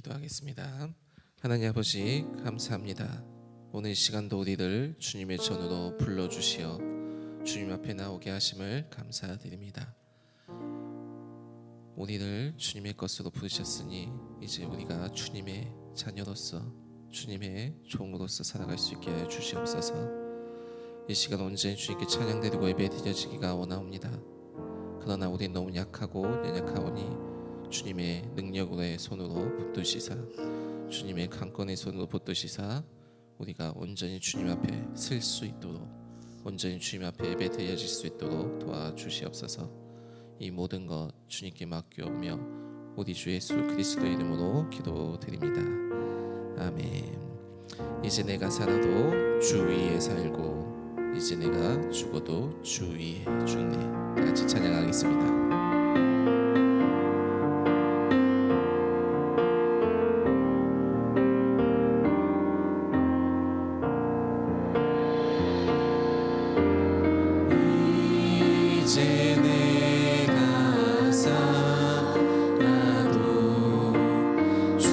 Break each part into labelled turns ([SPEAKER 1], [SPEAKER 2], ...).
[SPEAKER 1] 기도하겠습니다. 하나님 아버지 감사합니다. 오늘 이 시간도 우리를 주님의 전으로 불러주시어 주님 앞에 나오게 하심을 감사드립니다. 우리를 주님의 것으로 부르셨으니 이제 우리가 주님의 자녀로서 주님의 종으로서 살아갈 수 있게 하여 주시옵소서. 이 시간 온전히 주님께 찬양드리고 예배드려지기가 원하옵니다. 그러나 우리는 너무 약하고 연약하오니 주님의 능력의 손으로 붙드시사 주님의 강권의 손으로 붙드시사 우리가 온전히 주님 앞에 설 수 있도록 온전히 주님 앞에 예배드려질 수 있도록 도와주시옵소서. 이 모든 것 주님께 맡겨오며 우리 주 예수 그리스도의 이름으로 기도드립니다. 아멘. 이제 내가 살아도 주 위에 살고 이제 내가 죽어도 주 위에 죽네. 같이 찬양하겠습니다. 이제 내가 살아도 주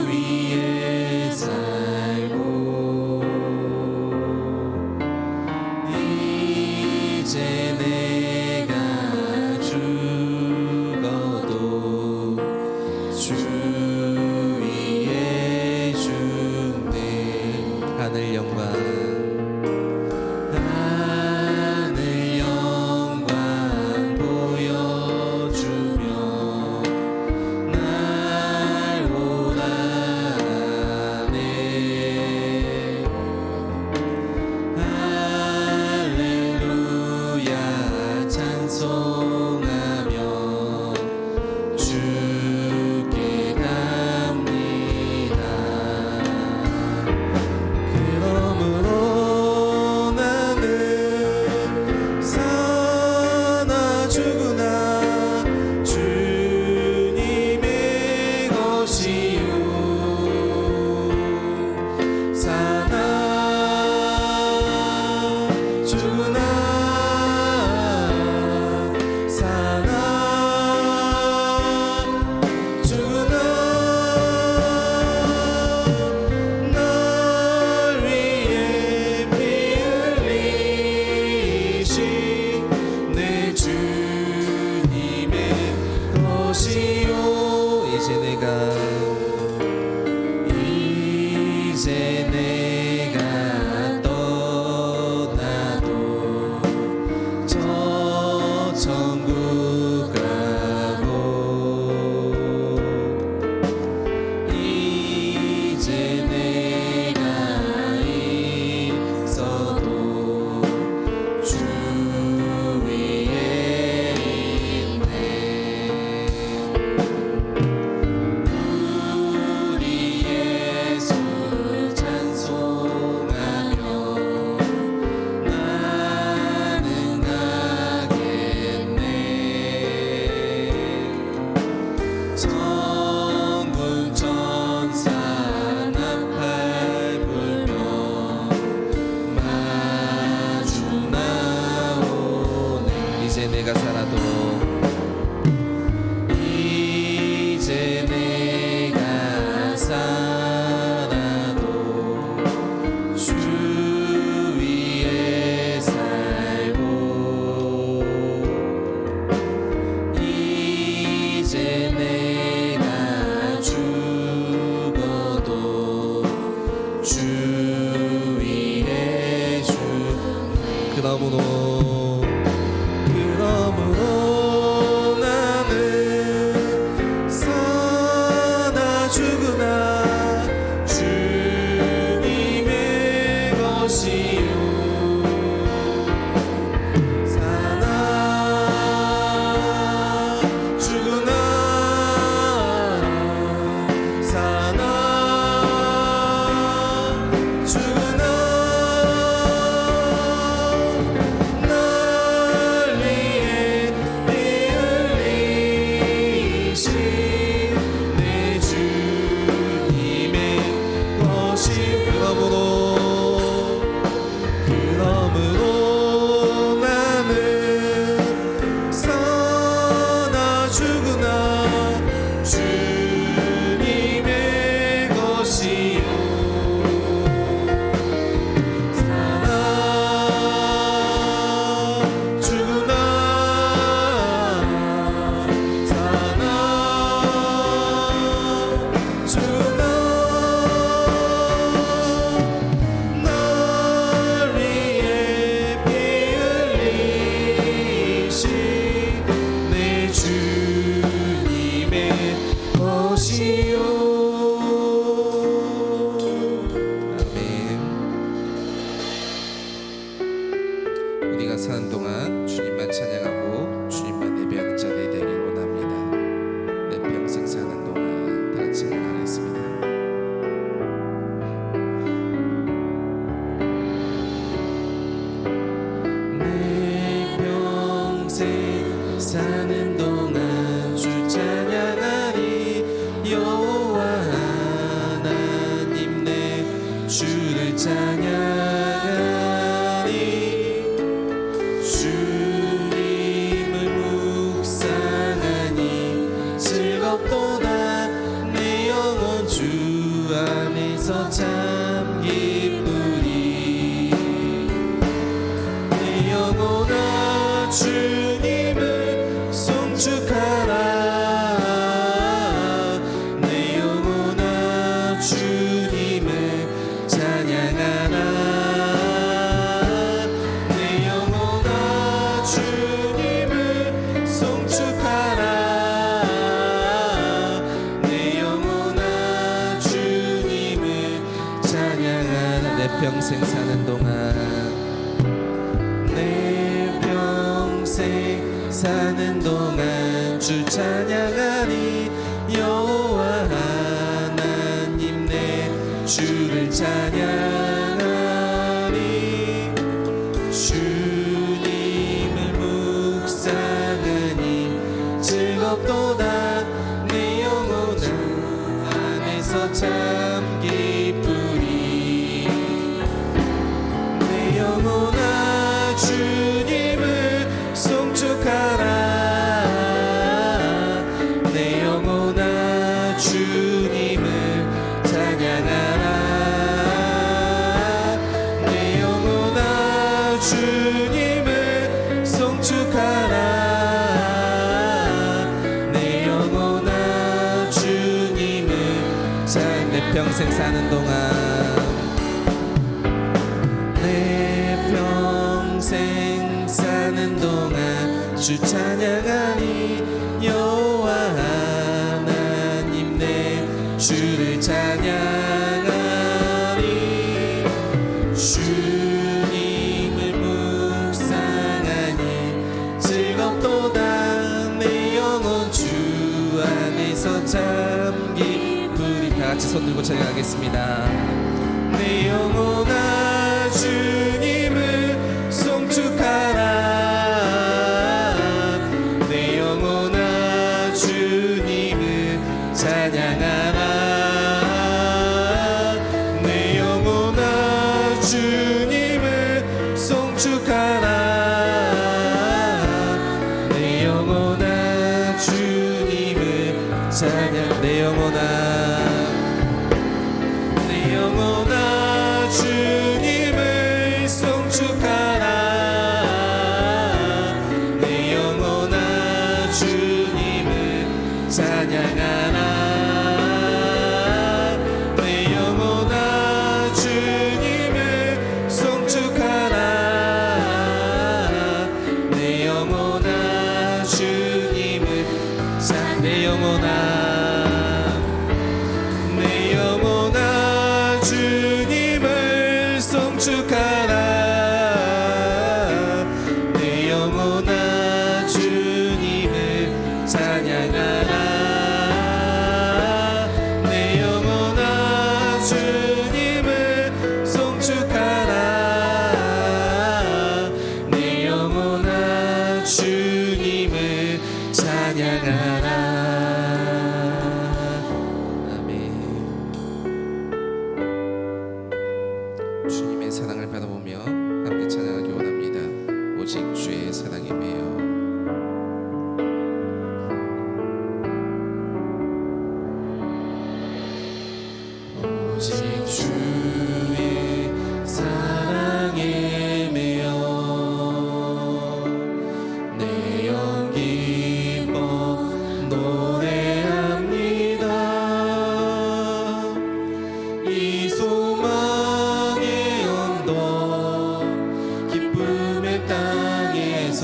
[SPEAKER 1] 위에 살고 이제 내가 죽어도 주 위에 죽네. 하늘 영광 이제 내가 떠나도 저 천국 가고 이제 내가 있어도 주 위에 있네. 우리 예수 잘 것이요. 아멘. 우리가 사는 동안 주님만 찬양하고 주님만 예배하는 자들이 되길 원합니다. 내 평생 사는 동안 다 같이 찬양하겠습니다. 사는 동안 주 찬양하리. 여호와 하나님 내 주를 찬양하리. 주님을 묵상하니 즐겁도다. 내 영혼 주 안에서 참 기쁘리. 내 영혼아 주님을 송축하라. 내 영혼아 주님을 찬양하라. 내 영혼아 주님을 송축하라. 내 영혼아 주님을 찬양하라. 내 평생 사는 동안 사는 동안 주 찬양하리. 여호와 하나님 내 주를 찬양하리. 주님을 묵상하니 즐겁도다. 내 영혼 안에서 참 기쁘리. 내 영혼아 주님을 송축하라. 내 영혼아 주님을 찬양하라. 내 영혼아 주님을 송축하라. 내 영혼아 주님을 찬양. 내 평생 사는 동안 내 평생 사는 동안 주 찬양하니. 여호와 하나님 내 주를 찬양하니. 주님을 묵상하니 즐겁도다. 내 영혼 주 안에서 참 기쁘리. 다 같이 손 들고 찬양하겠습니다. 내 영혼아 주님을 송축하라. 내 영혼아 주님을 찬양하라. 내 영혼아 주님을 송축하라. 내 영혼아 주님을 찬양. 내 영혼아 내 영혼아 주님을 송축하라. 내 영혼아 주님을 찬양하라. 내 영혼아 주님을 송축하라. 내 영혼아 주님을 찬양. 내 영혼아 주님을 송축하라. 내 영혼아 주님을 찬양하라. 내 영혼아 주님을 송축하라. 내 영혼아 주님을 찬양하라. 주님의 사랑을 바라보며 함께 찬양하기 원합니다. 오직 주의 사랑이매요. 오직 주의 사랑에 매여 내 영 기뻐 노래합니다. 이 소망의 언덕 기쁨의 땅에서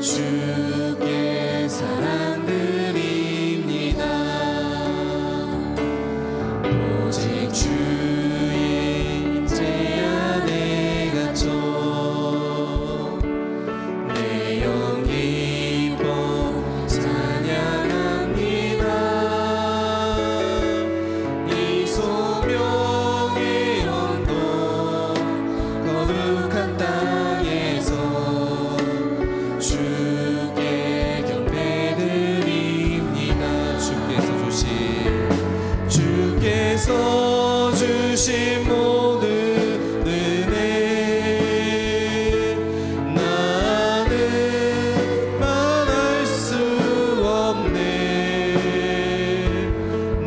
[SPEAKER 1] 주께 사랑 드립니다. 주신 모든 은혜 나는 말할 수 없네.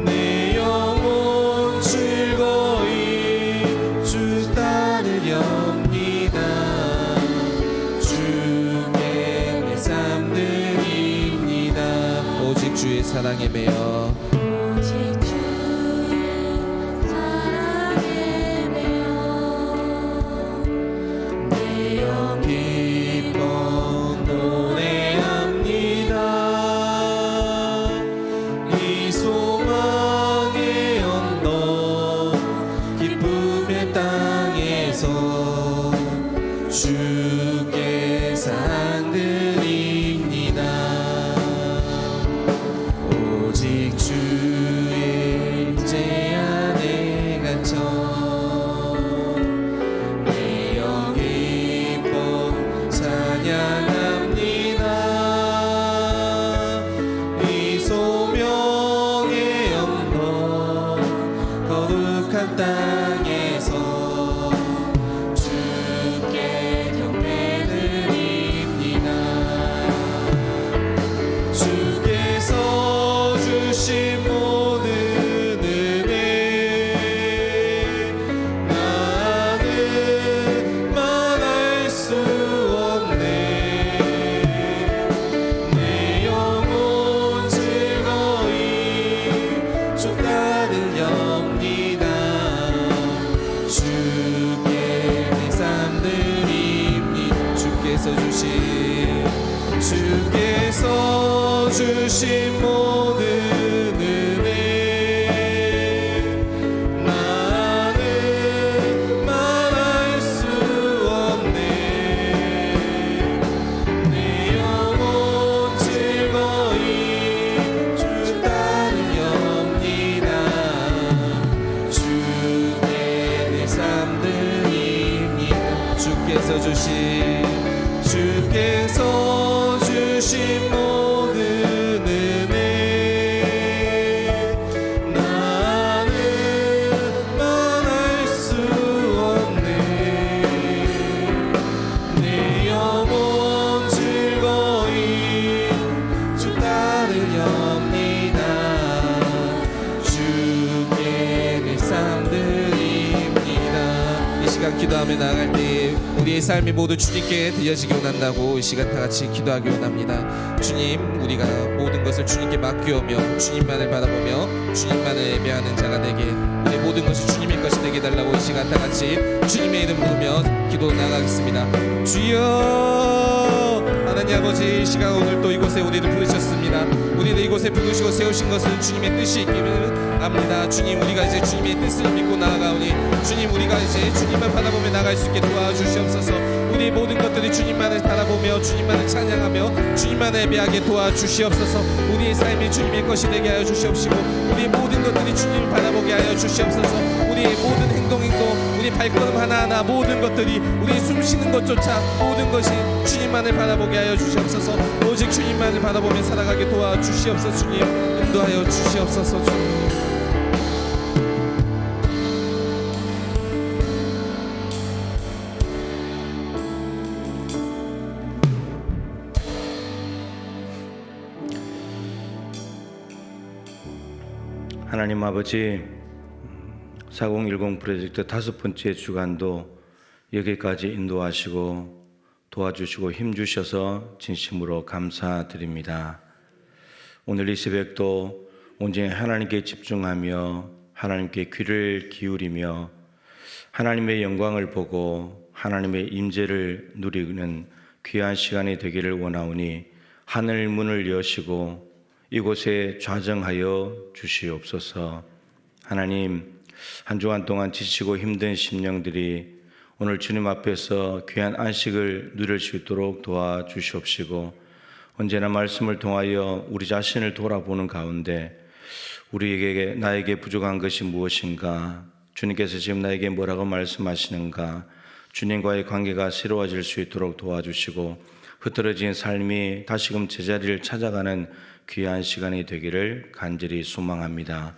[SPEAKER 1] 내 영혼 즐거이 주 따르렵니다. 주께 내 삶 드립니다. 오직 주의 사랑에 매여 주께 사랑 드립니다. 오직 주의 임재 안에 갇혀 내 영 기뻐 찬양합니다. 이 소명의 언덕 거룩한 땅에서 주신 모든 은혜 나는 말할 수 없네. 내 영혼 즐거이 주 따르렵니다. 주께 내 삶 드립니다. 주께서 주신 모든 은혜 나는 말할 수 없네. 내 영혼 즐거이 주 따르렵니다. 주께 내 삶 드립니다. 주께서 주신 모든 은혜 나는 말할 수 없네. 내 영혼 즐거이 주 따르렵니다. 주께 내 삶 드립니다. 이 시간 기도하며 나아갈 때 우리의 삶이 모두 주님께 드려지기 원한다고 이 시간 다 같이 기도하기 원합니다. 주님, 우리가 모든 것을 주님께 맡기오며 주님만을 바라보며 주님만을 예배하는 자가 되게, 우리 모든 것이 주님의 것이 되게 달라고 이 시간 다 같이 주님의 이름 부르며 기도 나가겠습니다. 주여, 하나님 아버지, 이 시간 오늘 또 이곳에 우리를 부르셨습니다. 우리를 이곳에 부르시고 세우신 것은 주님의 뜻이 있기를 압니다. 주님, 우리가 이제 주님의 뜻을 믿고 나아가오니 주님, 우리가 이제 주님만 바라보며 나갈 수 있게 도와주시옵소서. 우리 모든 것들이 주님만을 바라보며 주님만을 찬양하며 주님만을 예배하게 도와주시옵소서. 우리의 삶이 주님의 것이 되게 하여 주시옵시고 우리의 모든 것들이 주님을 바라보게 하여 주시옵소서. 우리의 모든 행동 우리 발걸음 하나하나 모든 것들이 우리 숨쉬는 것조차 모든 것이 주님만을 바라보게 하여 주시옵소서. 오직 주님만을 바라보며 살아가게 도와주시옵소서. 주님, 인도하여 주시옵소서. 주님,
[SPEAKER 2] 하나님 아버지, 4010 프로젝트 5번째 주간도 여기까지 인도하시고 도와주시고 힘주셔서 진심으로 감사드립니다. 오늘 이 새벽도 온전히 하나님께 집중하며 하나님께 귀를 기울이며 하나님의 영광을 보고 하나님의 임재를 누리는 귀한 시간이 되기를 원하오니 하늘 문을 여시고 이곳에 좌정하여 주시옵소서. 하나님, 한 주간 동안 지치고 힘든 심령들이 오늘 주님 앞에서 귀한 안식을 누릴 수 있도록 도와주시옵시고, 언제나 말씀을 통하여 우리 자신을 돌아보는 가운데 우리에게 나에게 부족한 것이 무엇인가, 주님께서 지금 나에게 뭐라고 말씀하시는가, 주님과의 관계가 새로워질 수 있도록 도와주시고 흐트러진 삶이 다시금 제자리를 찾아가는 귀한 시간이 되기를 간절히 소망합니다.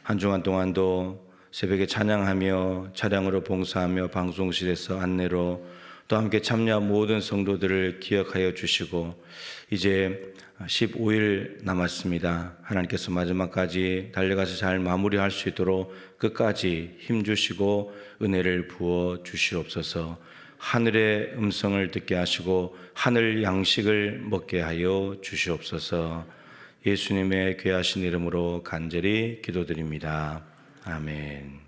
[SPEAKER 2] 한 주간 동안도 새벽에 찬양하며 차량으로 봉사하며 방송실에서 안내로 또 함께 참여한 모든 성도들을 기억하여 주시고 이제 15일 남았습니다. 하나님께서 마지막까지 달려가서 잘 마무리할 수 있도록 끝까지 힘주시고 은혜를 부어 주시옵소서. 하늘의 음성을 듣게 하시고 하늘 양식을 먹게 하여 주시옵소서. 예수님의 귀하신 이름으로 간절히 기도드립니다. 아멘.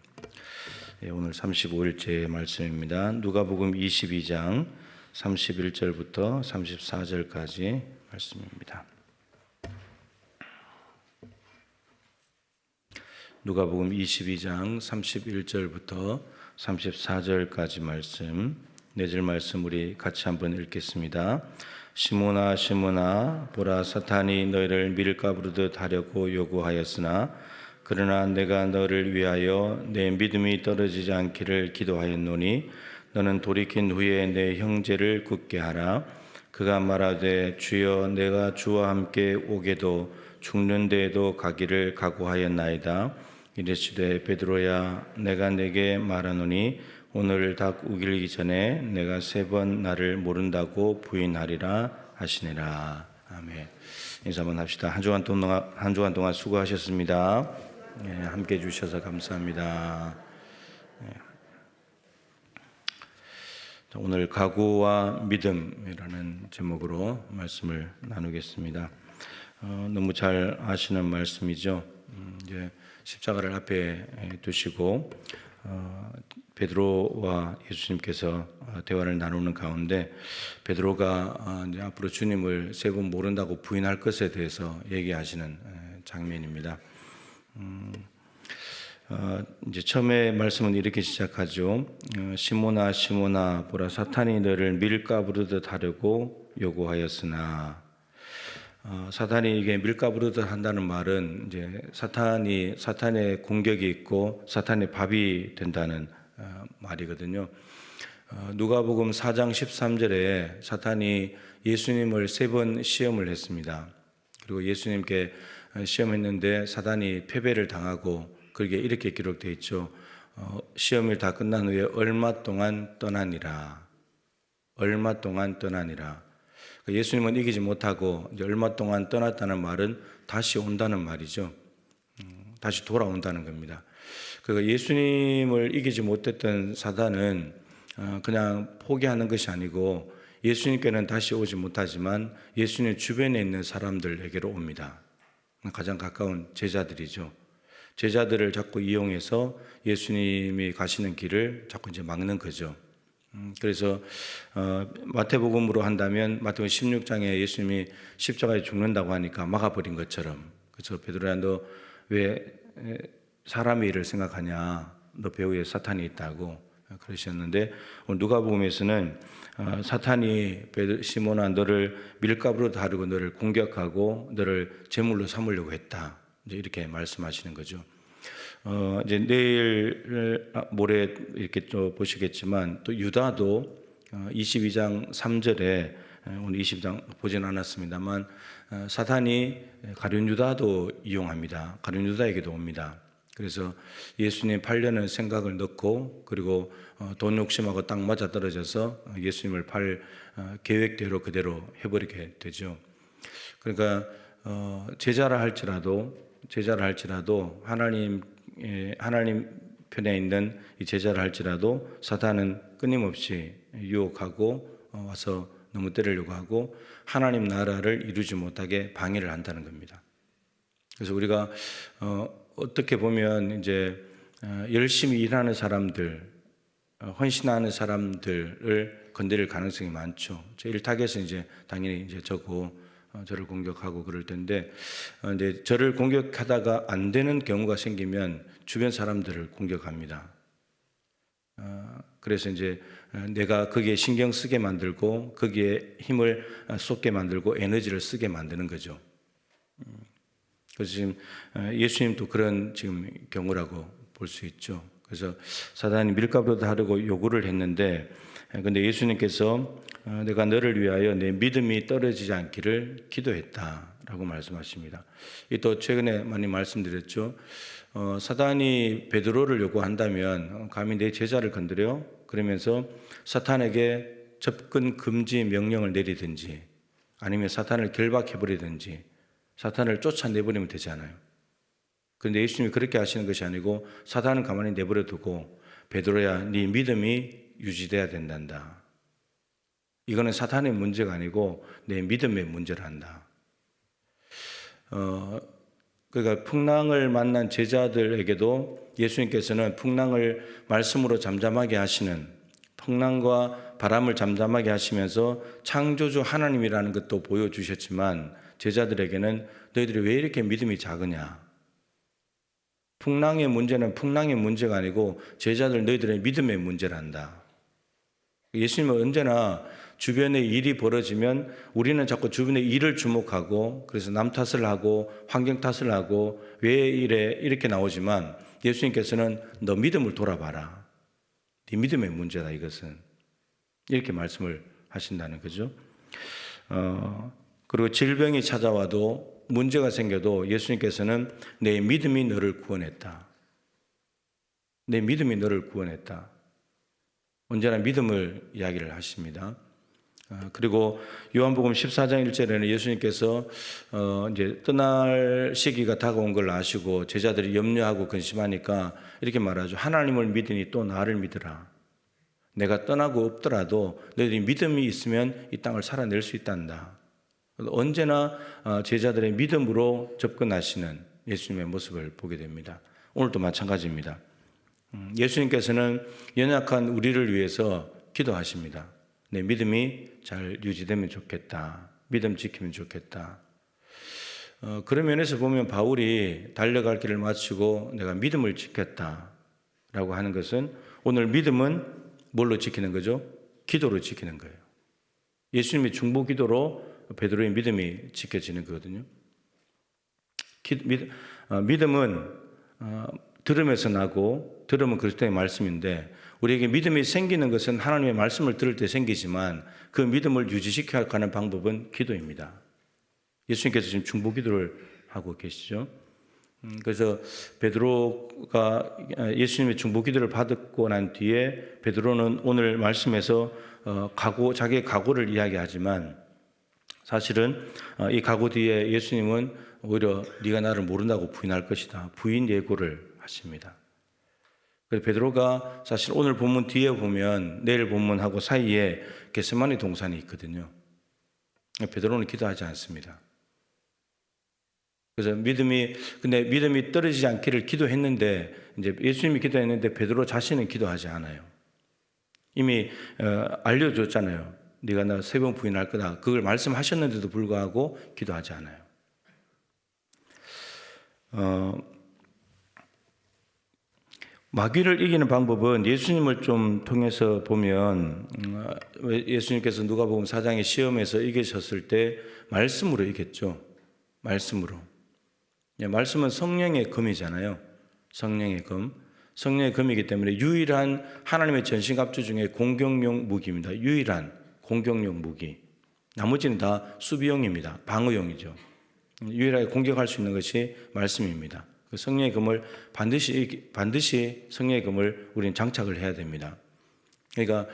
[SPEAKER 2] 오늘 35일째 말씀입니다. 누가복음 22장 31절부터 34절까지 말씀입니다. 누가복음 22장 31절부터 34절까지 말씀, 4절 말씀 우리 같이 한번 읽겠습니다. 시몬아 시몬아 보라 사탄이 너희를 밀가 부르듯 하려고 요구하였으나 그러나 내가 너를 위하여 내 믿음이 떨어지지 않기를 기도하였노니 너는 돌이킨 후에 내 형제를 굳게 하라. 그가 말하되 주여 내가 주와 함께 오게도 죽는 데에도 가기를 각오하였나이다. 이르시되 베드로야 내가 내게 말하노니 오늘 닭 우기기 전에 내가 3번 나를 모른다고 부인하리라 하시니라. 아멘. 인사 한번 합시다. 한 주간 동안 수고하셨습니다. 함께 해주셔서 감사합니다. 오늘 각오와 믿음이라는 제목으로 말씀을 나누겠습니다. 너무 잘 아시는 말씀이죠. 이제 십자가를 앞에 두시고 베드로와 예수님께서 대화를 나누는 가운데 베드로가 이제 앞으로 주님을 3번 모른다고 부인할 것에 대해서 얘기하시는 장면입니다. 이제 처음에 말씀은 이렇게 시작하죠. 시몬아 시몬아 보라 사탄이 너를 밀가 부르듯 하려고 요구하였으나, 사탄이 이게 밀가 부르듯 한다는 말은 이제 사탄의 공격이 있고 사탄의 밥이 된다는 말이거든요. 누가복음 4장 13절에 사탄이 예수님을 3번 시험을 했습니다. 그리고 예수님께 시험했는데 사탄이 패배를 당하고 그게 이렇게 기록되어 있죠. 시험이 다 끝난 후에 얼마 동안 떠나니라. 얼마 동안 떠나니라. 예수님은 이기지 못하고 이제 얼마 동안 떠났다는 말은 다시 온다는 말이죠. 다시 돌아온다는 겁니다. 그러니까 예수님을 이기지 못했던 사단은 그냥 포기하는 것이 아니고 예수님께는 다시 오지 못하지만 예수님 주변에 있는 사람들에게로 옵니다. 가장 가까운 제자들이죠. 제자들을 자꾸 이용해서 예수님이 가시는 길을 자꾸 이제 막는 거죠. 그래서 마태복음으로 한다면 마태복음 16장에 예수님이 십자가에 죽는다고 하니까 막아버린 것처럼, 그래서 베드로야 너 왜 사람의 일을 생각하냐, 너 배후에 사탄이 있다고 그러셨는데, 누가복음에서는 사탄이 시몬아 너를 밀가부로 다루고 너를 공격하고 너를 제물로 삼으려고 했다, 이제 이렇게 말씀하시는 거죠. 이제 내일 모레 이렇게 또 보시겠지만 또 유다도 22장 3절에, 오늘 20장 보진 않았습니다만 사탄이 가룟 유다도 이용합니다. 가룟 유다에게도 옵니다. 그래서 예수님 팔려는 생각을 넣고 그리고 돈 욕심하고 딱 맞아 떨어져서 예수님을 팔 계획대로 그대로 해버리게 되죠. 그러니까 제자라 할지라도 하나님 편에 있는 이 제자를 할지라도 사탄은 끊임없이 유혹하고 와서 너무 때리려고 하고 하나님 나라를 이루지 못하게 방해를 한다는 겁니다. 그래서 우리가 어떻게 보면 이제 열심히 일하는 사람들, 헌신하는 사람들을 건드릴 가능성이 많죠. 제 일탁에서 이제 당연히 이제 저를 공격하고 그럴 텐데, 이제 저를 공격하다가 안 되는 경우가 생기면 주변 사람들을 공격합니다. 그래서 이제 내가 거기에 신경 쓰게 만들고 거기에 힘을 쏟게 만들고 에너지를 쓰게 만드는 거죠. 그래서 지금 예수님도 그런 지금 경우라고 볼 수 있죠. 그래서 사단이 밀가루도 다르고 요구를 했는데, 근데 예수님께서 내가 너를 위하여 내 믿음이 떨어지지 않기를 기도했다라고 말씀하십니다. 또 최근에 많이 말씀드렸죠. 사단이 베드로를 요구한다면 감히 내 제자를 건드려? 그러면서 사탄에게 접근 금지 명령을 내리든지 아니면 사탄을 결박해버리든지 사탄을 쫓아내버리면 되잖아요. 그런데 예수님이 그렇게 하시는 것이 아니고 사탄은 가만히 내버려 두고 베드로야 네 믿음이 유지돼야 된단다. 이거는 사탄의 문제가 아니고 내 믿음의 문제란다. 그러니까 풍랑을 만난 제자들에게도 예수님께서는 풍랑을 말씀으로 잠잠하게 하시는, 풍랑과 바람을 잠잠하게 하시면서 창조주 하나님이라는 것도 보여주셨지만 제자들에게는 너희들이 왜 이렇게 믿음이 작으냐? 풍랑의 문제는 풍랑의 문제가 아니고 제자들 너희들의 믿음의 문제란다. 예수님은 언제나 주변에 일이 벌어지면 우리는 자꾸 주변의 일을 주목하고 그래서 남 탓을 하고 환경 탓을 하고 왜 이래 이렇게 나오지만 예수님께서는 너 믿음을 돌아봐라. 네 믿음의 문제다 이것은. 이렇게 말씀을 하신다는 거죠. 그리고 질병이 찾아와도 문제가 생겨도 예수님께서는 내 믿음이 너를 구원했다. 내 믿음이 너를 구원했다. 언제나 믿음을 이야기를 하십니다. 그리고 요한복음 14장 1절에는 예수님께서 이제 떠날 시기가 다가온 걸 아시고 제자들이 염려하고 근심하니까 이렇게 말하죠. 하나님을 믿으니 또 나를 믿으라. 내가 떠나고 없더라도 너희들이 믿음이 있으면 이 땅을 살아낼 수 있단다. 언제나 제자들의 믿음으로 접근하시는 예수님의 모습을 보게 됩니다. 오늘도 마찬가지입니다. 예수님께서는 연약한 우리를 위해서 기도하십니다. 내 믿음이 잘 유지되면 좋겠다. 믿음 지키면 좋겠다. 그런 면에서 보면 바울이 달려갈 길을 마치고 내가 믿음을 지켰다라고 하는 것은 오늘 믿음은 뭘로 지키는 거죠? 기도로 지키는 거예요. 예수님의 중보기도로 베드로의 믿음이 지켜지는 거거든요. 믿음은 들음에서 나고 들음은 그리스도의 말씀인데 우리에게 믿음이 생기는 것은 하나님의 말씀을 들을 때 생기지만 그 믿음을 유지시켜 가는 방법은 기도입니다. 예수님께서 지금 중보기도를 하고 계시죠. 그래서 베드로가 예수님의 중보기도를 받고 난 뒤에 베드로는 오늘 말씀에서 자기의 각오를 이야기하지만 사실은 이 각오 뒤에 예수님은 오히려 네가 나를 모른다고 부인할 것이다. 부인 예고를 하십니다. 그래서 베드로가 사실 오늘 본문 뒤에 보면 내일 본문하고 사이에 겟세마네 동산이 있거든요. 베드로는 기도하지 않습니다. 그래서 근데 믿음이 떨어지지 않기를 기도했는데 이제 예수님이 기도했는데 베드로 자신은 기도하지 않아요. 이미 알려줬잖아요. 네가 나 세 번 부인할 거다. 그걸 말씀하셨는데도 불구하고 기도하지 않아요. 마귀를 이기는 방법은 예수님을 좀 통해서 보면 예수님께서 누가복음 4장의 시험에서 이기셨을 때 말씀으로 이겼죠. 말씀으로. 말씀은 성령의 검이잖아요. 성령의 검. 성령의 검이기 때문에 유일한 하나님의 전신갑주 중에 공격용 무기입니다. 유일한 공격용 무기. 나머지는 다 수비용입니다. 방어용이죠. 유일하게 공격할 수 있는 것이 말씀입니다. 그 성령의 검을 반드시 성령의 검을 우리는 장착을 해야 됩니다. 그러니까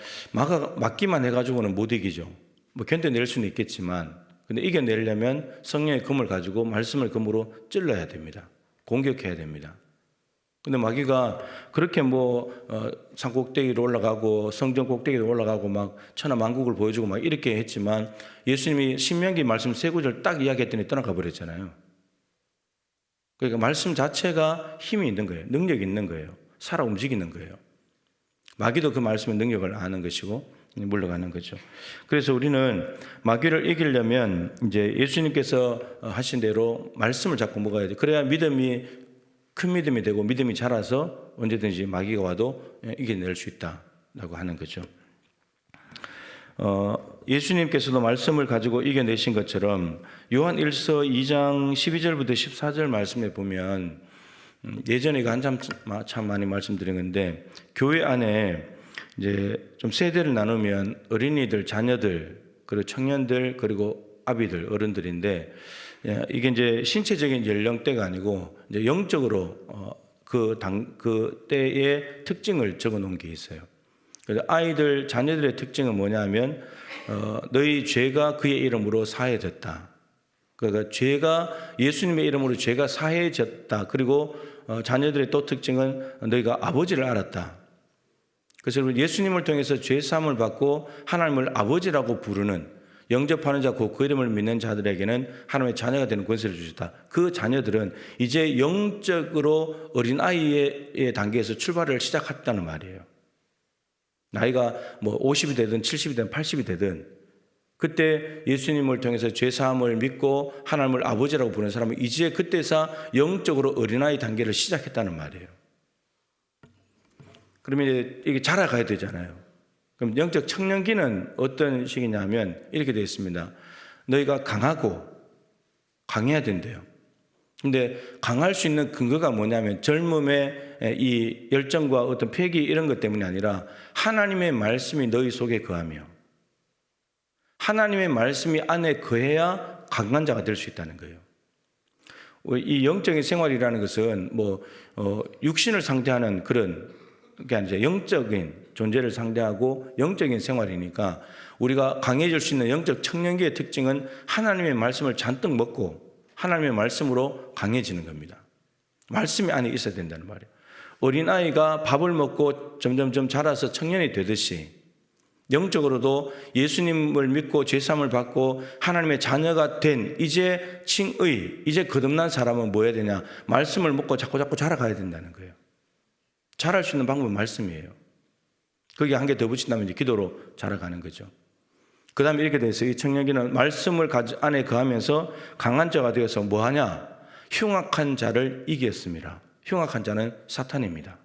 [SPEAKER 2] 막기만 해가지고는 못 이기죠. 뭐 견뎌낼 수는 있겠지만, 근데 이겨내려면 성령의 검을 가지고 말씀을 검으로 찔러야 됩니다. 공격해야 됩니다. 근데 마귀가 그렇게 산 꼭대기로 올라가고 성전 꼭대기로 올라가고 막 천하만국을 보여주고 막 이렇게 했지만 예수님이 신명기 말씀 3구절 딱 이야기했더니 떠나가 버렸잖아요. 그러니까 말씀 자체가 힘이 있는 거예요. 능력이 있는 거예요. 살아 움직이는 거예요. 마귀도 그 말씀의 능력을 아는 것이고 물러가는 거죠. 그래서 우리는 마귀를 이기려면 이제 예수님께서 하신 대로 말씀을 자꾸 먹어야 돼. 그래야 큰 믿음이 되고 믿음이 자라서 언제든지 마귀가 와도 이겨낼 수 있다라고 하는 거죠. 예수님께서도 말씀을 가지고 이겨내신 것처럼 요한 1서 2장 12절부터 14절 말씀에 보면 예전에 이거 한참 참 많이 말씀드린 건데, 교회 안에 이제 좀 세대를 나누면 어린이들, 자녀들, 그리고 청년들, 그리고 아비들, 어른들인데, 이게 이제 신체적인 연령대가 아니고 이제 영적으로 그 때의 특징을 적어 놓은 게 있어요. 그래서 아이들, 자녀들의 특징은 뭐냐면 너희 죄가 그의 이름으로 사해졌다. 그러니까 죄가 예수님의 이름으로 죄가 사해졌다. 그리고 자녀들의 또 특징은 너희가 아버지를 알았다. 그래서 여러분, 예수님을 통해서 죄 사함을 받고 하나님을 아버지라고 부르는, 영접하는 자, 그 이름을 믿는 자들에게는 하나님의 자녀가 되는 권세를 주셨다. 그 자녀들은 이제 영적으로 어린아이의 단계에서 출발을 시작했다는 말이에요. 나이가 뭐 50이 되든 70이 되든 80이 되든, 그때 예수님을 통해서 죄 사함을 믿고 하나님을 아버지라고 부르는 사람은 이제 그때서 영적으로 어린아이 단계를 시작했다는 말이에요. 그러면 이제 이게 자라가야 되잖아요. 그럼 영적 청년기는 어떤 시기냐면 이렇게 되어 있습니다. 너희가 강해야 된대요. 근데 강할 수 있는 근거가 뭐냐면 젊음의 이 열정과 어떤 패기 이런 것 때문이 아니라 하나님의 말씀이 너희 속에 거하며 하나님의 말씀이 안에 거해야 강한 자가 될 수 있다는 거예요. 이 영적인 생활이라는 것은 육신을 상대하는 그런, 그러니까 이제 영적인 존재를 상대하고 영적인 생활이니까 우리가 강해질 수 있는 영적 청년기의 특징은 하나님의 말씀을 잔뜩 먹고 하나님의 말씀으로 강해지는 겁니다. 말씀이 안에 있어야 된다는 말이에요. 어린아이가 밥을 먹고 점점점 자라서 청년이 되듯이 영적으로도 예수님을 믿고 죄사함을 받고 하나님의 자녀가 된 이제 이제 거듭난 사람은 뭐 해야 되냐? 말씀을 먹고 자꾸 자라가야 된다는 거예요. 자랄 수 있는 방법은 말씀이에요. 거기에 한 개 더 붙인다면 이제 기도로 자라가는 거죠. 그 다음에 이렇게 돼서 이 청년기는 말씀을 안에 거하면서 강한 자가 되어서 뭐 하냐? 흉악한 자를 이겼습니다. 흉악한 자는 사탄입니다.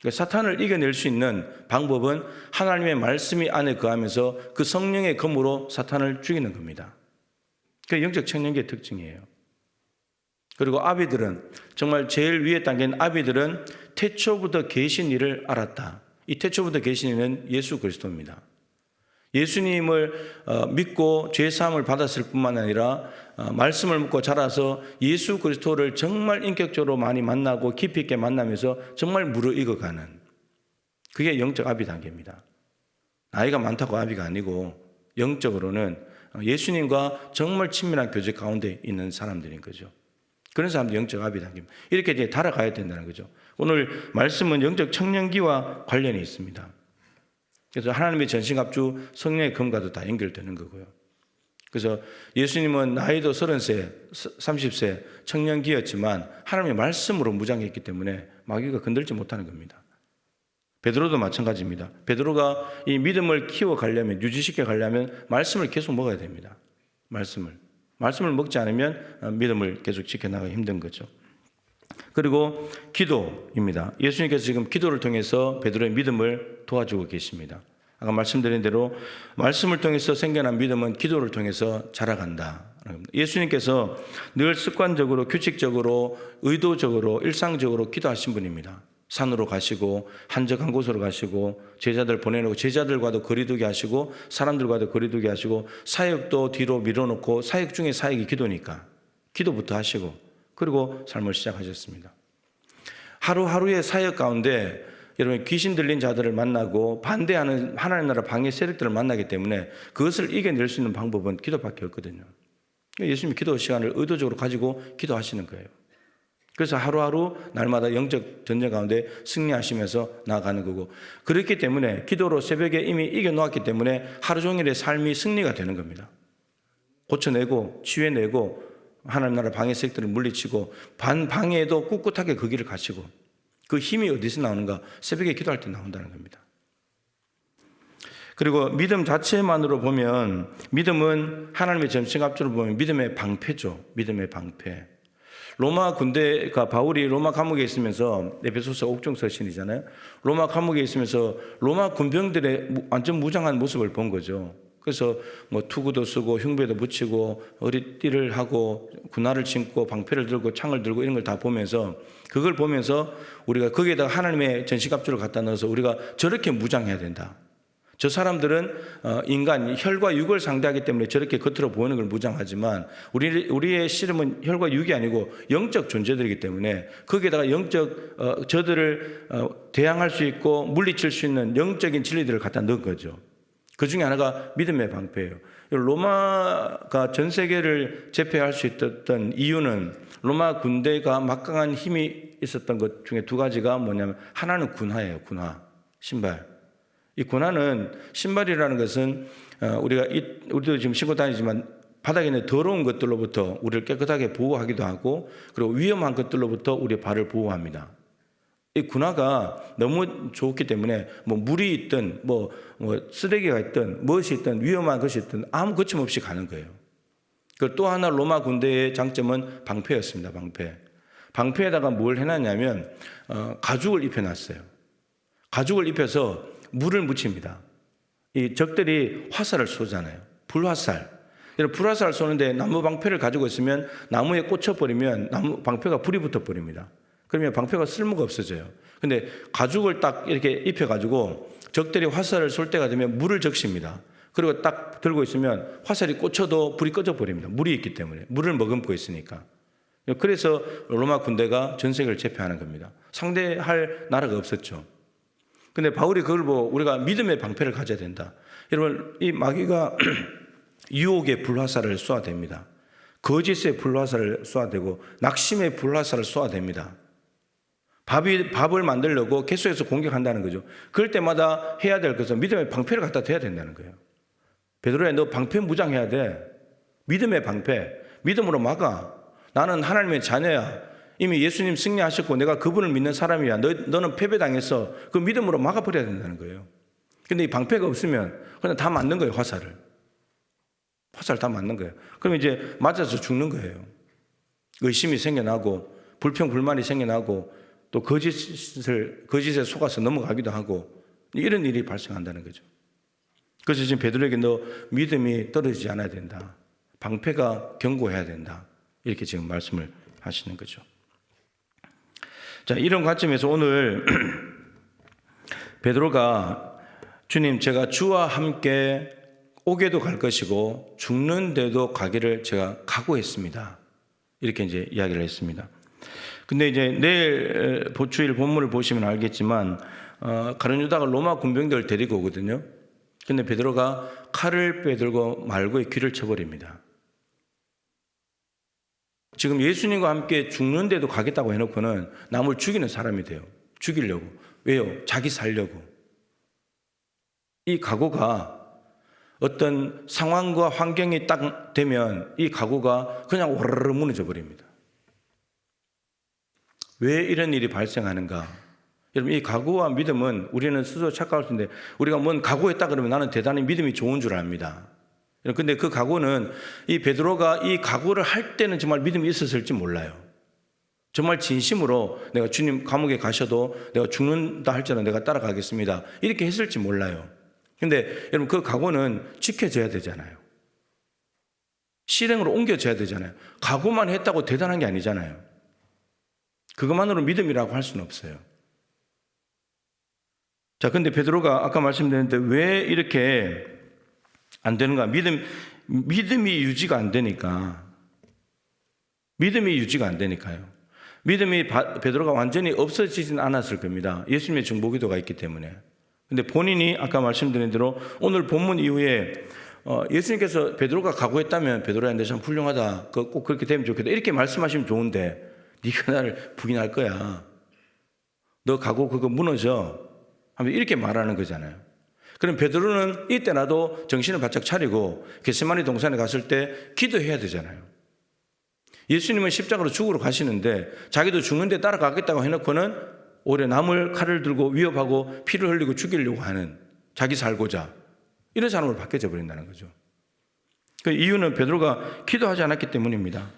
[SPEAKER 2] 그러니까 사탄을 이겨낼 수 있는 방법은 하나님의 말씀이 안에 거하면서 그 성령의 검으로 사탄을 죽이는 겁니다. 그게 영적 청년기의 특징이에요. 그리고 아비들은, 정말 제일 위에 단계인 아비들은 태초부터 계신 이를 알았다. 이 태초부터 계신 이는 예수 그리스도입니다. 예수님을 믿고 죄사함을 받았을 뿐만 아니라 말씀을 묻고 자라서 예수 그리스도를 정말 인격적으로 많이 만나고 깊이 있게 만나면서 정말 무르익어가는, 그게 영적 아비 단계입니다. 나이가 많다고 아비가 아니고 영적으로는 예수님과 정말 친밀한 교제 가운데 있는 사람들인 거죠. 그런 사람들 영적 아비 단계입니다. 이렇게 이제 달아가야 된다는 거죠. 오늘 말씀은 영적 청년기와 관련이 있습니다. 그래서 하나님의 전신갑주 성령의 검과도 다 연결되는 거고요. 그래서 예수님은 나이도 30세, 30세 청년기였지만 하나님의 말씀으로 무장했기 때문에 마귀가 건들지 못하는 겁니다. 베드로도 마찬가지입니다. 베드로가 이 믿음을 키워가려면, 유지시켜 가려면 말씀을 계속 먹어야 됩니다. 말씀을 먹지 않으면 믿음을 계속 지켜나가기 힘든 거죠. 그리고 기도입니다. 예수님께서 지금 기도를 통해서 베드로의 믿음을 도와주고 계십니다. 아까 말씀드린 대로 말씀을 통해서 생겨난 믿음은 기도를 통해서 자라간다. 예수님께서 늘 습관적으로, 규칙적으로, 의도적으로, 일상적으로 기도하신 분입니다. 산으로 가시고 한적한 곳으로 가시고 제자들 보내놓고 제자들과도 거리두기 하시고 사람들과도 거리두기 하시고 사역도 뒤로 밀어놓고, 사역 중에 사역이 기도니까 기도부터 하시고 그리고 삶을 시작하셨습니다. 하루하루의 사역 가운데 여러분 귀신 들린 자들을 만나고 반대하는 하나님 나라 방해 세력들을 만나기 때문에 그것을 이겨낼 수 있는 방법은 기도밖에 없거든요. 예수님이 기도 시간을 의도적으로 가지고 기도하시는 거예요. 그래서 하루하루 날마다 영적 전쟁 가운데 승리하시면서 나아가는 거고, 그렇기 때문에 기도로 새벽에 이미 이겨놓았기 때문에 하루 종일의 삶이 승리가 되는 겁니다. 고쳐내고 치유해내고 하나님 나라 방해 세력들을 물리치고 방해에도 꿋꿋하게 그 길을 가시고, 그 힘이 어디서 나오는가? 새벽에 기도할 때 나온다는 겁니다. 그리고 믿음 자체만으로 보면, 믿음은 하나님의 전신갑주를 보면 믿음의 방패죠. 믿음의 방패. 로마 군대가, 바울이 로마 감옥에 있으면서, 에베소서 옥중 서신이잖아요. 로마 감옥에 있으면서 로마 군병들의 완전 무장한 모습을 본 거죠. 그래서 뭐 투구도 쓰고 흉배도 붙이고 어리띠를 하고 군화를 신고 방패를 들고 창을 들고 이런 걸 다 보면서 그걸 보면서 우리가 거기에다가 하나님의 전시갑주를 갖다 넣어서 우리가 저렇게 무장해야 된다. 저 사람들은 인간 혈과 육을 상대하기 때문에 저렇게 겉으로 보이는 걸 무장하지만 우리의 씨름은 혈과 육이 아니고 영적 존재들이기 때문에 거기에다가 영적 저들을 대항할 수 있고 물리칠 수 있는 영적인 진리들을 갖다 넣은 거죠. 그 중에 하나가 믿음의 방패예요. 로마가 전 세계를 제패할 수 있었던 이유는 로마 군대가 막강한 힘이 있었던 것 중에 두 가지가 뭐냐면 하나는 군화예요. 군화, 신발. 이 군화는 신발이라는 것은 우리도 지금 신고 다니지만 바닥에 있는 더러운 것들로부터 우리를 깨끗하게 보호하기도 하고 그리고 위험한 것들로부터 우리의 발을 보호합니다. 이 군화가 너무 좋기 때문에 뭐 물이 있든 뭐 쓰레기가 있든 무엇이 있든 위험한 것이 있든 아무 거침없이 가는 거예요. 그 또 하나 로마 군대의 장점은 방패였습니다. 방패에다가 뭘 해놨냐면 가죽을 입혀놨어요. 가죽을 입혀서 물을 묻힙니다. 이 적들이 화살을 쏘잖아요. 불화살. 불화살 쏘는데 나무 방패를 가지고 있으면 나무에 꽂혀버리면 나무 방패가 불이 붙어버립니다. 그러면 방패가 쓸모가 없어져요. 근데 가죽을 딱 이렇게 입혀가지고 적들이 화살을 쏠 때가 되면 물을 적십니다. 그리고 딱 들고 있으면 화살이 꽂혀도 불이 꺼져버립니다. 물이 있기 때문에. 물을 머금고 있으니까. 그래서 로마 군대가 전 세계를 제패하는 겁니다. 상대할 나라가 없었죠. 근데 바울이 그걸 보고 우리가 믿음의 방패를 가져야 된다. 여러분, 이 마귀가 유혹의 불화살을 쏘아댑니다. 거짓의 불화살을 쏘아대고 낙심의 불화살을 쏘아댑니다. 밥을 만들려고 계속해서 공격한다는 거죠. 그럴 때마다 해야 될 것은 믿음의 방패를 갖다 대야 된다는 거예요. 베드로야, 너 방패 무장해야 돼. 믿음의 방패. 믿음으로 막아. 나는 하나님의 자녀야. 이미 예수님 승리하셨고 내가 그분을 믿는 사람이야. 너는 패배당했어. 그 믿음으로 막아버려야 된다는 거예요. 근데 이 방패가 없으면 그냥 다 맞는 거예요. 화살을 다 맞는 거예요. 그러면 이제 맞아서 죽는 거예요. 의심이 생겨나고 불평 불만이 생겨나고 또 거짓에 속아서 넘어가기도 하고 이런 일이 발생한다는 거죠. 그래서 지금 베드로에게 너 믿음이 떨어지지 않아야 된다. 방패가 견고해야 된다. 이렇게 지금 말씀을 하시는 거죠. 자, 이런 관점에서 오늘 베드로가 주님, 제가 주와 함께 옥에도 갈 것이고 죽는 데도 가기를 제가 각오했습니다. 이렇게 이제 이야기를 했습니다. 근데 이제 내일 주일 본문을 보시면 알겠지만 가룟 유다가 로마 군병들을 데리고 오거든요. 근데 베드로가 칼을 빼들고 말고의 귀를 쳐버립니다. 지금 예수님과 함께 죽는데도 가겠다고 해놓고는 남을 죽이는 사람이 돼요. 죽이려고. 왜요? 자기 살려고. 이 각오가 어떤 상황과 환경이 딱 되면 이 각오가 그냥 와르르 무너져 버립니다. 왜 이런 일이 발생하는가? 여러분, 이 각오와 믿음은 우리는 스스로 착각할 수 있는데 우리가 뭔 각오했다 그러면 나는 대단히 믿음이 좋은 줄 압니다. 근데 그 각오는 이 베드로가 이 각오를 할 때는 정말 믿음이 있었을지 몰라요. 정말 진심으로 내가 주님 감옥에 가셔도 내가 죽는다 할지라도 내가 따라가겠습니다. 이렇게 했을지 몰라요. 근데 여러분, 그 각오는 지켜져야 되잖아요. 실행으로 옮겨져야 되잖아요. 각오만 했다고 대단한 게 아니잖아요. 그것만으로 믿음이라고 할 수는 없어요. 자, 근데 베드로가 아까 말씀드렸는데 왜 이렇게 안 되는가? 믿음이 유지가 안 되니까. 믿음이 유지가 안 되니까요. 믿음이 베드로가 완전히 없어지진 않았을 겁니다. 예수님의 중보기도가 있기 때문에. 근데 본인이 아까 말씀드린 대로 오늘 본문 이후에 예수님께서 베드로가 각오했다면 베드로야, 너 참 훌륭하다. 꼭 그렇게 되면 좋겠다. 이렇게 말씀하시면 좋은데 네가 나를 부인할 거야. 너 각오 그거 무너져. 하면 이렇게 말하는 거잖아요. 그럼 베드로는 이때라도 정신을 바짝 차리고 겟세마니 동산에 갔을 때 기도해야 되잖아요. 예수님은 십자가로 죽으러 가시는데 자기도 죽는데 따라가겠다고 해놓고는 오히려 남을 칼을 들고 위협하고 피를 흘리고 죽이려고 하는, 자기 살고자, 이런 사람으로 바뀌어져 버린다는 거죠. 그 이유는 베드로가 기도하지 않았기 때문입니다.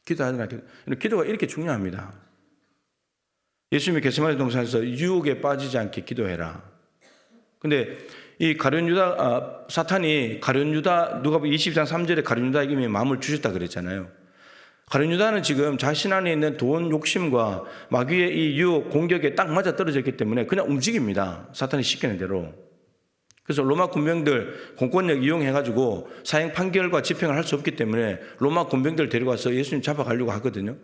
[SPEAKER 2] 기도가 이렇게 중요합니다. 예수님이 겟세마니 동산에서 유혹에 빠지지 않게 기도해라. 근데 이 가룟 유다 사탄이 가룟 유다 누가복음 22장 3절에 가룟 유다에게 이미 마음을 주셨다 그랬잖아요. 가룟 유다는 지금 자신 안에 있는 돈 욕심과 마귀의 이 유혹 공격에 딱 맞아 떨어졌기 때문에 그냥 움직입니다. 사탄이 시키는 대로. 그래서 로마 군병들 공권력 이용해가지고 사형 판결과 집행을 할 수 없기 때문에 로마 군병들 데려가서 예수님 잡아가려고 하거든요.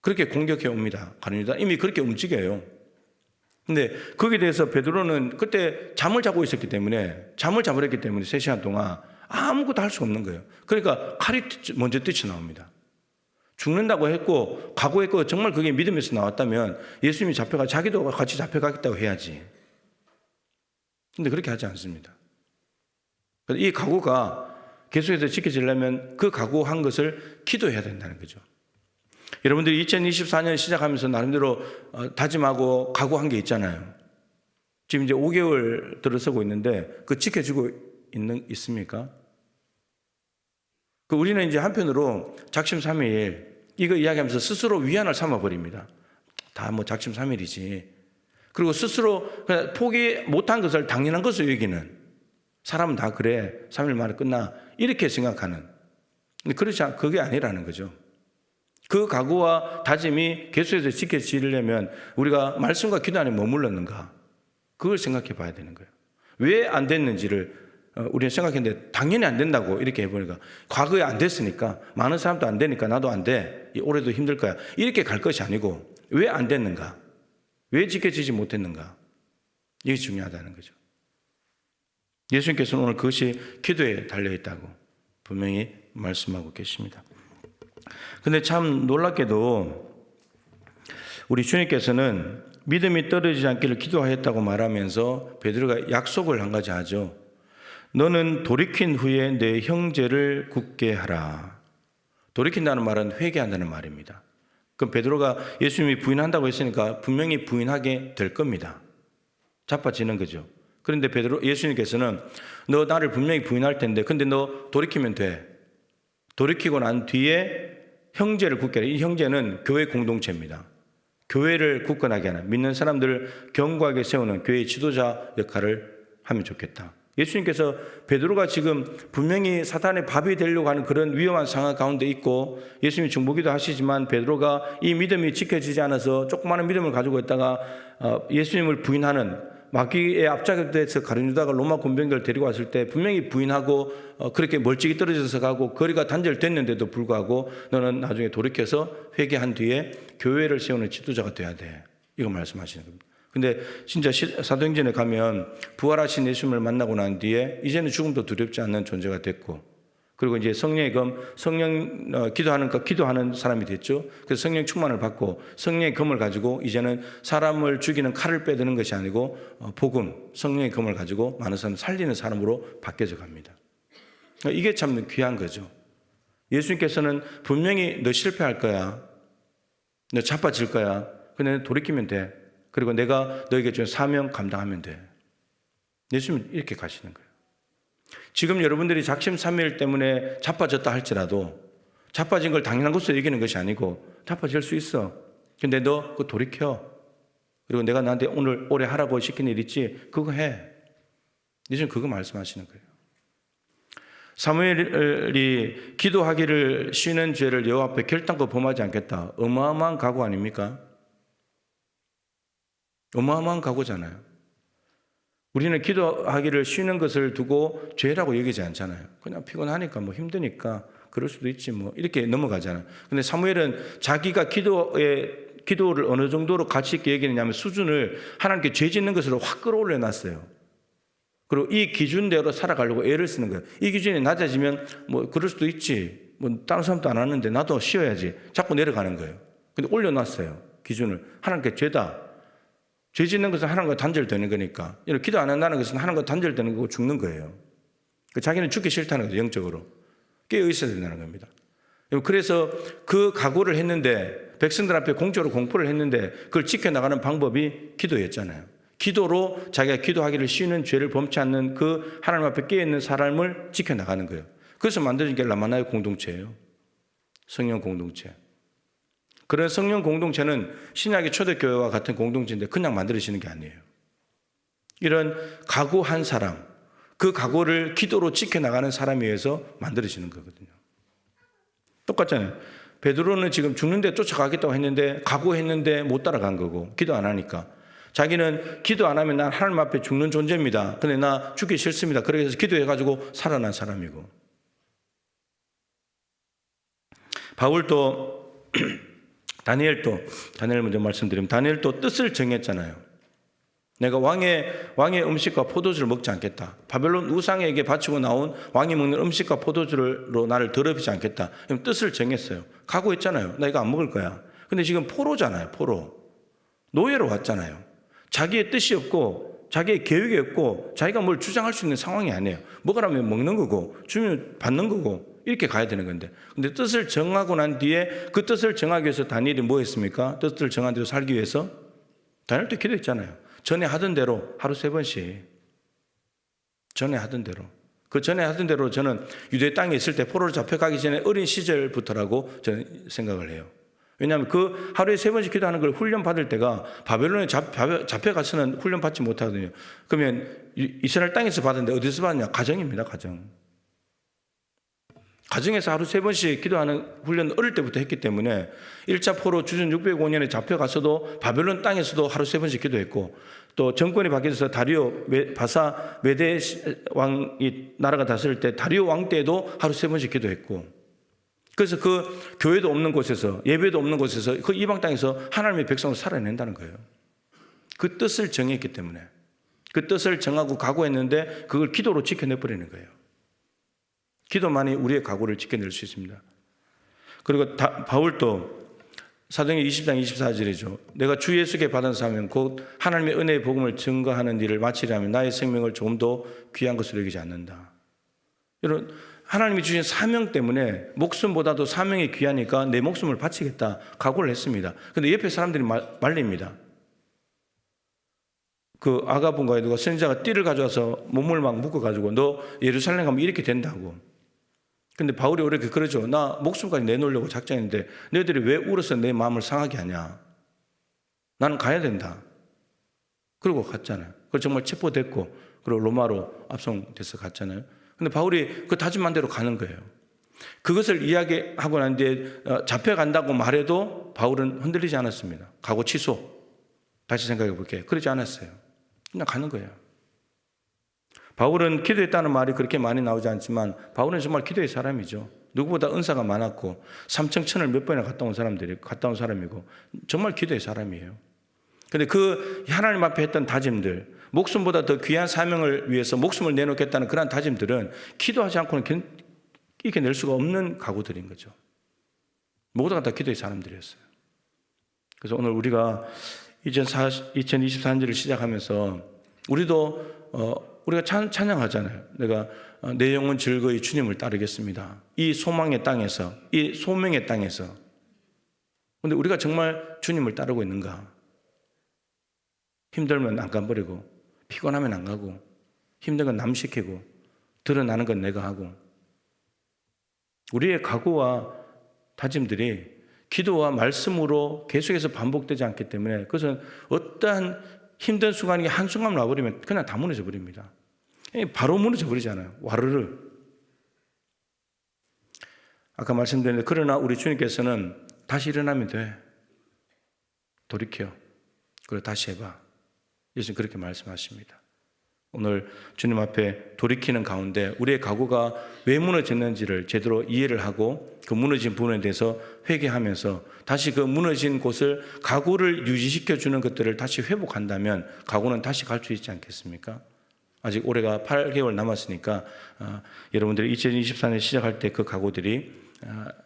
[SPEAKER 2] 그렇게 공격해 옵니다. 가룟 유다 이미 그렇게 움직여요. 근데 거기에 대해서 베드로는 그때 잠을 자고 있었기 때문에 잠을 자버렸기 때문에 3시간 동안 아무것도 할 수가 없는 거예요. 그러니까 칼이 먼저 뛰쳐나옵니다. 죽는다고 했고 각오했고 정말 그게 믿음에서 나왔다면 예수님이 잡혀가 자기도 같이 잡혀가겠다고 해야지. 근데 그렇게 하지 않습니다. 이 각오가 계속해서 지켜지려면 그 각오한 것을 기도해야 된다는 거죠. 여러분들이 2024년 시작하면서 나름대로 다짐하고 각오한 게 있잖아요. 지금 이제 5개월 들어서고 있는데 그 지켜지고 있습니까? 우리는 이제 한편으로 작심삼일 이거 이야기하면서 스스로 위안을 삼아버립니다. 다 뭐 작심삼일이지. 그리고 스스로 포기 못한 것을 당연한 것을 여기는 사람은 다 그래 3일 만에 끝나 이렇게 생각하는. 근데 그게 아니라는 거죠. 그 각오와 다짐이 계속해서 지켜지려면 우리가 말씀과 기도 안에 머물렀는가 그걸 생각해 봐야 되는 거예요. 왜 안 됐는지를 우리는 생각했는데 당연히 안 된다고 이렇게 해보니까 과거에 안 됐으니까 많은 사람도 안 되니까 나도 안 돼. 올해도 힘들 거야. 이렇게 갈 것이 아니고 왜 안 됐는가? 왜 지켜지지 못했는가? 이게 중요하다는 거죠. 예수님께서는 오늘 그것이 기도에 달려있다고 분명히 말씀하고 계십니다. 근데 참 놀랍게도 우리 주님께서는 믿음이 떨어지지 않기를 기도하였다고 말하면서 베드로가 약속을 한 가지 하죠. 너는 돌이킨 후에 내 형제를 굳게 하라. 돌이킨다는 말은 회개한다는 말입니다. 그럼 베드로가 예수님이 부인한다고 했으니까 분명히 부인하게 될 겁니다. 자빠지는 거죠. 그런데 예수님께서는 너 나를 분명히 부인할 텐데 근데 너 돌이키면 돼. 돌이키고 난 뒤에 형제를 굳게 하라. 이 형제는 교회 공동체입니다. 교회를 굳건하게 하는 믿는 사람들을 견고하게 세우는 교회의 지도자 역할을 하면 좋겠다. 예수님께서 베드로가 지금 분명히 사탄의 밥이 되려고 하는 그런 위험한 상황 가운데 있고 예수님이 중보기도 하시지만 베드로가 이 믿음이 지켜지지 않아서 조그마한 믿음을 가지고 있다가 예수님을 부인하는 마귀의 압착돼서 가룟 유다가 로마 군병들을 데리고 왔을 때 분명히 부인하고 그렇게 멀찍이 떨어져서 가고 거리가 단절됐는데도 불구하고 너는 나중에 돌이켜서 회개한 뒤에 교회를 세우는 지도자가 돼야 돼. 이거 말씀하시는 겁니다. 근데 진짜 사도행전에 가면 부활하신 예수님을 만나고 난 뒤에 이제는 죽음도 두렵지 않는 존재가 됐고 그리고 이제 성령의 기도하는 사람이 됐죠. 그래서 성령 충만을 받고 성령의 검을 가지고 이제는 사람을 죽이는 칼을 빼드는 것이 아니고 복음, 성령의 검을 가지고 많은 사람을 살리는 사람으로 바뀌어져 갑니다. 이게 참 귀한 거죠. 예수님께서는 분명히 너 실패할 거야. 너 자빠질 거야. 근데 돌이키면 돼. 그리고 내가 너에게 준 사명 감당하면 돼. 예수님은 이렇게 가시는 거예요. 지금 여러분들이 작심삼일 때문에 자빠졌다 할지라도 자빠진 걸 당연한 것으로 여기는 것이 아니고 자빠질 수 있어. 근데 너 그거 돌이켜. 그리고 내가 나한테 올해 하라고 시킨 일 있지? 그거 해. 예수님 그거 말씀하시는 거예요. 사무엘이 기도하기를 쉬는 죄를 여호와 앞에 결단코 범하지 않겠다. 어마어마한 각오 아닙니까? 어마어마한 각오잖아요. 우리는 기도하기를 쉬는 것을 두고 죄라고 여기지 않잖아요. 그냥 피곤하니까 뭐 힘드니까 그럴 수도 있지 뭐 이렇게 넘어가잖아요. 근데 사무엘은 자기가 기도를 어느 정도로 가치 있게 여기느냐면 수준을 하나님께 죄 짓는 것으로 확 끌어올려 놨어요. 그리고 이 기준대로 살아가려고 애를 쓰는 거예요. 이 기준이 낮아지면 뭐 그럴 수도 있지. 뭐 다른 사람도 안 하는데 나도 쉬어야지. 자꾸 내려가는 거예요. 근데 올려놨어요. 기준을. 하나님께 죄다. 죄 짓는 것은 하나님과 단절되는 거니까. 기도 안 한다는 것은 하나님과 단절되는 거고 죽는 거예요. 자기는 죽기 싫다는 거죠. 영적으로. 깨어 있어야 된다는 겁니다. 그래서 그 각오를 했는데 백성들 앞에 공적으로 공포를 했는데 그걸 지켜나가는 방법이 기도였잖아요. 기도로 자기가 기도하기를 쉬는 죄를 범치 않는 그 하나님 앞에 깨어있는 사람을 지켜나가는 거예요. 그래서 만들어진 게 라마나의 공동체예요. 성령 공동체. 그런 성령 공동체는 신약의 초대교회와 같은 공동체인데 그냥 만들어지는 게 아니에요. 이런 각오한 사람, 그 각오를 기도로 지켜나가는 사람에 의해서 만들어지는 거거든요. 똑같잖아요. 베드로는 지금 죽는데 쫓아가겠다고 했는데 각오했는데 못 따라간 거고 기도 안 하니까. 자기는 기도 안 하면 난 하나님 앞에 죽는 존재입니다. 근데 나 죽기 싫습니다. 그래서 기도해가지고 살아난 사람이고. 바울도 다니엘 먼저 말씀드리면 다니엘도 뜻을 정했잖아요. 내가 왕의 음식과 포도주를 먹지 않겠다. 바벨론 우상에게 바치고 나온 왕이 먹는 음식과 포도주로 나를 더럽히지 않겠다. 뜻을 정했어요. 각오했잖아요. 나 이거 안 먹을 거야. 근데 지금 포로잖아요. 포로. 노예로 왔잖아요. 자기의 뜻이 없고 자기의 계획이 없고 자기가 뭘 주장할 수 있는 상황이 아니에요. 먹으라면 먹는 거고 주면 받는 거고 이렇게 가야 되는 건데. 근데 뜻을 정하고 난 뒤에 그 뜻을 정하기 위해서 다니엘이 뭐 했습니까? 뜻을 정한 대로 살기 위해서 다니엘도 기도했잖아요. 전에 하던 대로 하루 3번씩. 전에 하던 대로. 그 전에 하던 대로 저는 유대 땅에 있을 때 포로로 잡혀가기 전에 어린 시절부터라고 저는 생각을 해요. 왜냐하면 그 하루에 3번씩 기도하는 걸 훈련 받을 때가 바벨론에 잡혀가서는 훈련 받지 못하거든요. 그러면 이스라엘 땅에서 받았는데 어디서 받느냐? 가정입니다. 가정. 가정에서 하루 3번씩 기도하는 훈련을 어릴 때부터 했기 때문에 1차 포로 주전 605년에 잡혀가서도 바벨론 땅에서도 하루 3번씩 기도했고 또 정권이 바뀌어서 다리오 바사 메데 왕이 나라가 다스릴 때 다리오 왕 때도 하루 3번씩 기도했고 그래서 그 교회도 없는 곳에서 예배도 없는 곳에서 그 이방 땅에서 하나님의 백성을 살아낸다는 거예요. 그 뜻을 정했기 때문에 그 뜻을 정하고 각오했는데 그걸 기도로 지켜내버리는 거예요. 기도만이 우리의 각오를 지켜낼 수 있습니다. 그리고 바울도 사도행전 20장 24절이죠. 내가 주 예수께 받은 사명 곧 하나님의 은혜의 복음을 증거하는 일을 마치려면 나의 생명을 조금 더 귀한 것으로 여기지 않는다. 여러분 하나님이 주신 사명 때문에 목숨보다도 사명이 귀하니까 내 목숨을 바치겠다 각오를 했습니다. 그런데 옆에 사람들이 말립니다. 그 아가분과에 누가 선지자가 띠를 가져와서 몸을 막 묶어가지고 너 예루살렘 가면 이렇게 된다고. 근데 바울이 이렇게 그러죠. 나 목숨까지 내놓으려고 작정했는데 너희들이 왜 울어서 내 마음을 상하게 하냐. 나는 가야 된다. 그러고 갔잖아요. 그리고 정말 체포됐고 그리고 로마로 압송돼서 갔잖아요. 근데 바울이 그 다짐한 대로 가는 거예요. 그것을 이야기하고 난 뒤에 잡혀간다고 말해도 바울은 흔들리지 않았습니다. 각오 취소. 다시 생각해 볼게요. 그러지 않았어요. 그냥 가는 거예요. 바울은 기도했다는 말이 그렇게 많이 나오지 않지만 바울은 정말 기도의 사람이죠. 누구보다 은사가 많았고 삼청천을 몇 번이나 갔다 온 사람이고 정말 기도의 사람이에요. 그런데 그 하나님 앞에 했던 다짐들, 목숨보다 더 귀한 사명을 위해서 목숨을 내놓겠다는 그런 다짐들은 기도하지 않고는 이겨낼 수가 없는 각오들인 거죠. 모두가 다 기도의 사람들이었어요. 그래서 오늘 우리가 2024년을 시작하면서 우리가 찬양하잖아요. 내가 내 영혼 즐거이 주님을 따르겠습니다. 이 소망의 땅에서, 이 소명의 땅에서. 그런데 우리가 정말 주님을 따르고 있는가? 힘들면 안 가버리고, 피곤하면 안 가고, 힘든 건 남 시키고, 드러나는 건 내가 하고. 우리의 각오와 다짐들이 기도와 말씀으로 계속해서 반복되지 않기 때문에 그것은 어떠한 힘든 순간이 한순간 와버리면 그냥 다 무너져 버립니다. 바로 무너져 버리잖아요. 와르르. 아까 말씀드렸는데 그러나 우리 주님께서는 다시 일어나면 돼. 돌이켜. 그리고 다시 해봐. 예수님 그렇게 말씀하십니다. 오늘 주님 앞에 돌이키는 가운데 우리의 각오가 왜 무너졌는지를 제대로 이해를 하고 그 무너진 부분에 대해서 회개하면서 다시 그 무너진 곳을 각오를 유지시켜주는 것들을 다시 회복한다면 각오는 다시 갈 수 있지 않겠습니까? 아직 올해가 8개월 남았으니까 여러분들이 2024년 시작할 때 그 각오들이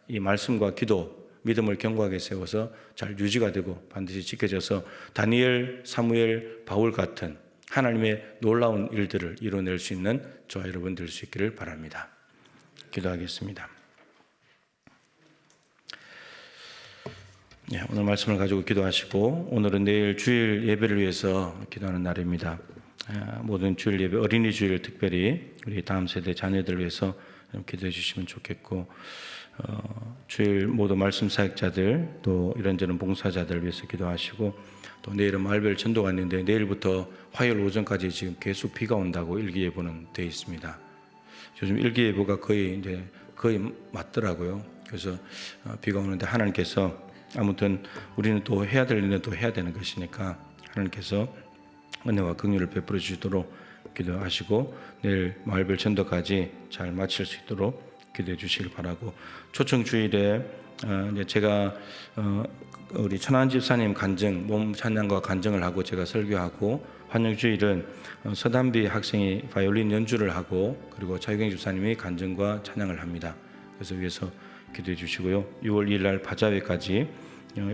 [SPEAKER 2] 이 말씀과 기도, 믿음을 견고하게 세워서 잘 유지가 되고 반드시 지켜져서 다니엘, 사무엘, 바울 같은 하나님의 놀라운 일들을 이뤄낼 수 있는 저와 여러분 될 수 있기를 바랍니다. 기도하겠습니다. 오늘 말씀을 가지고 기도하시고 오늘은 내일 주일 예배를 위해서 기도하는 날입니다. 모든 주일 예배, 어린이 주일 특별히 우리 다음 세대 자녀들을 위해서 기도해 주시면 좋겠고 주일 모두 말씀 사역자들 또 이런저런 봉사자들 위해서 기도하시고 또 내일은 마을별 전도가 있는데 내일부터 화요일 오전까지 지금 계속 비가 온다고 일기예보는 돼 있습니다. 요즘 일기예보가 거의 맞더라고요. 그래서 비가 오는데 하나님께서 아무튼 우리는 또 해야 될 일은 또 해야 되는 것이니까 하나님께서 은혜와 긍휼을 베풀어 주시도록 기도하시고 내일 마을별 전도까지 잘 마칠 수 있도록 기도해 주시길 바라고 초청 주일에 이제 제가 우리 천안 집사님 간증 몸 찬양과 간증을 하고 제가 설교하고 환영 주일은 서담비 학생이 바이올린 연주를 하고 그리고 차유경 집사님이 간증과 찬양을 합니다. 그래서 위해서 기도해 주시고요. 6월 2일 날 바자회까지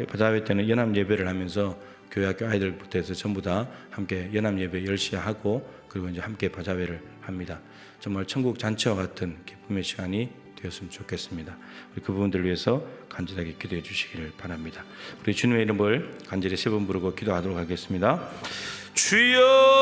[SPEAKER 2] 바자회 때는 연합 예배를 하면서 교회학교 아이들부터 해서 전부 다 함께 연합 예배 10시에 하고 그리고 이제 함께 바자회를 합니다. 정말 천국 잔치와 같은 기쁨의 시간이 되었으면 좋겠습니다. 우리 그 부분들을 위해서 간절하게 기도해 주시기를 바랍니다. 우리 주님의 이름을 간절히 세 번 부르고 기도하도록 하겠습니다. 주여